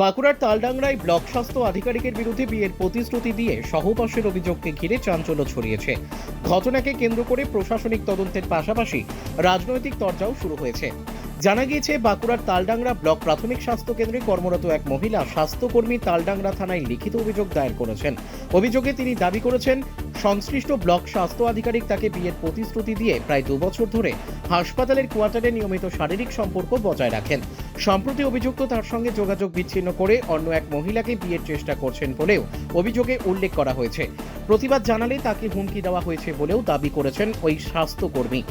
বাঁকুড়ার তালডাংরায় ব্লক স্বাস্থ্য আধিকারিকের বিরুদ্ধে বিয়ের প্রতিশ্রুতি দিয়ে সহবাসের অভিযোগকে ঘিরে চাঞ্চল্য ছড়িয়েছে। ঘটনাকে কেন্দ্র করে প্রশাসনিক তদন্তের পাশাপাশি রাজনৈতিক তরজাও শুরু হয়েছে। জানা গিয়েছে, বাঁকুড়ার তালডাংরা ব্লক প্রাথমিক স্বাস্থ্য কেন্দ্রে কর্মরত এক মহিলা স্বাস্থ্যকর্মী তালডাংরা থানায় লিখিত অভিযোগ দায়ের করেছেন। অভিযোগে তিনি দাবি করেছেন, সংশ্লিষ্ট ব্লক স্বাস্থ্য আধিকারিক তাকে বিয়ের প্রতিশ্রুতি দিয়ে প্রায় 2 বছর ধরে হাসপাতালের কোয়ার্টারে নিয়মিত শারীরিক সম্পর্ক বজায় রাখেন। সম্প্রতি অভিযুক্ত তার সঙ্গে যোগাযোগ বিচ্ছিন্ন করে অন্য এক মহিলাকে বিয়ের চেষ্টা করছেন বলেও অভিযোগে উল্লেখ করা হয়েছে। প্রতিবাদ জানালে তাকে হুমকি দেওয়া হয়েছে বলেও দাবি করেছেন ওই স্বাস্থ্যকর্মী।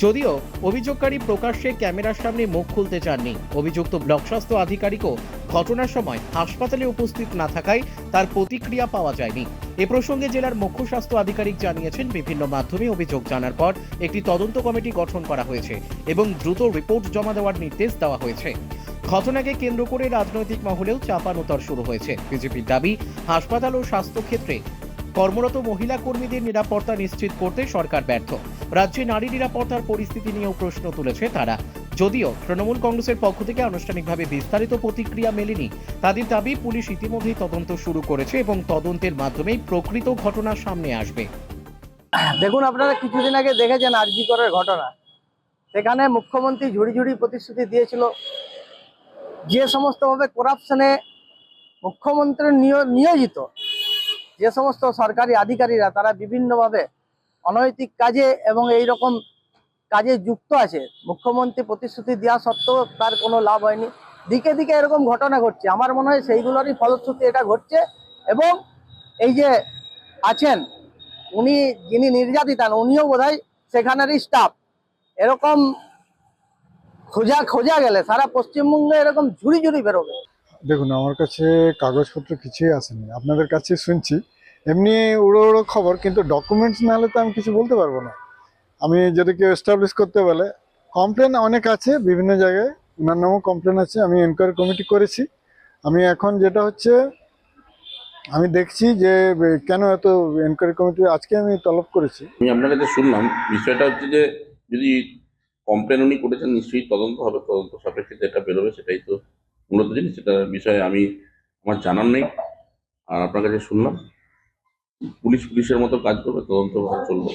যদিও অভিযোগকারী প্রকাশ্যে ক্যামেরার সামনে মুখ খুলতে চাননি। অভিযুক্ত ব্লক স্বাস্থ্য আধিকারিকও ঘটনার সময় হাসপাতালে উপস্থিত না থাকায় তার প্রতিক্রিয়া পাওয়া যায়নি। এ প্রসঙ্গে জেলার মুখ্য স্বাস্থ্য আধিকারিক জানিয়েছেন, বিভিন্ন মাধ্যমে অভিযোগ জানার পর একটি তদন্ত কমিটি গঠন করা হয়েছে এবং দ্রুত রিপোর্ট জমা দেওয়ার নির্দেশ দেওয়া হয়েছে। ঘটনাকে কেন্দ্র করে রাজনৈতিক মহলেও চাপানোতর শুরু হয়েছে। বিজেপির দাবি, হাসপাতাল ও স্বাস্থ্য ক্ষেত্রে কর্মরত মহিলা কর্মীদের নিরাপত্তা নিশ্চিত করতে সরকার ব্যর্থ। রাজ্যে নারী নিরাপত্তার পরিস্থিতি নিয়েও প্রশ্ন তুলেছে তারা। যদিও তৃণমূল কংগ্রেসের পক্ষ থেকে আনুষ্ঠানিকভাবে বিস্তারিত প্রতিক্রিয়া মেলেনি। তাদের দাবি, পুলিশ ইতিমধ্যেই তদন্ত শুরু করেছে এবং তদন্তের মাধ্যমেই প্রকৃত ঘটনা সামনে আসবে। দেখুন, আপনারা কিছুদিন আগে দেখেছেন আরজি করের ঘটনা। সেখানে মুখ্যমন্ত্রী ঝুড়ি ঝুড়ি প্রতিশ্রুতি দিয়েছিল। যে সমস্তভাবে করাপশনে মুখ্যমন্ত্রী নিয়োজিত যে সমস্ত সরকারি আধিকারিকরা, তারা বিভিন্নভাবে অনৈতিক কাজে এবং এই রকম কাজে যুক্ত আছে। মুখ্যমন্ত্রী প্রতিশ্রুতি দেওয়া সত্ত্বেও তার কোনো লাভ হয়নি। দিকে দিকে এরকম ঘটনা ঘটছে। আমার মনে হয় সেইগুলোরই ফলশ্রুতি এটা ঘটছে। এবং এই যে আছেন উনি, যিনি নির্যাতিতা, উনিও বোধহয় সেখানেরই স্টাফ। এরকম খোঁজা গেলে সারা পশ্চিমবঙ্গে এরকম ঝুড়ি ঝুড়ি বেরোবে। দেখুন, আমার কাছে কাগজপত্র কিছুই আসেনি, আপনাদের কাছে শুনছি এমনি উড়ো উড়ো খবর, কিন্তু ডকুমেন্টস না হলে তো আমি কিছু বলতে পারবো না। আমি যদি কেউ এস্টাবলিশ করতে বলে, কমপ্লেন অনেক আছে বিভিন্ন জায়গায়, ওনার নামও কমপ্লেন আছে। আমি এনকোয়ারি কমিটি করেছি। আমি এখন যেটা হচ্ছে, আমি দেখছি যে কেন এত এনকোয়ারি কমিটি আজকে আমি তলব করেছি। আমি আপনার কাছে শুনলাম, বিষয়টা হচ্ছে যে যদি কমপ্লেন উনি করেছেন, নিশ্চয়ই তদন্ত হবে, তদন্ত সাপেক্ষে যেটা বেরোবে সেটাই তো মূলত জিনিস। সেটার বিষয়ে আমার জানার নেই। আর আপনার কাছে শুনলাম, পুলিশের মতো কাজ করবে, তদন্ত চলবে।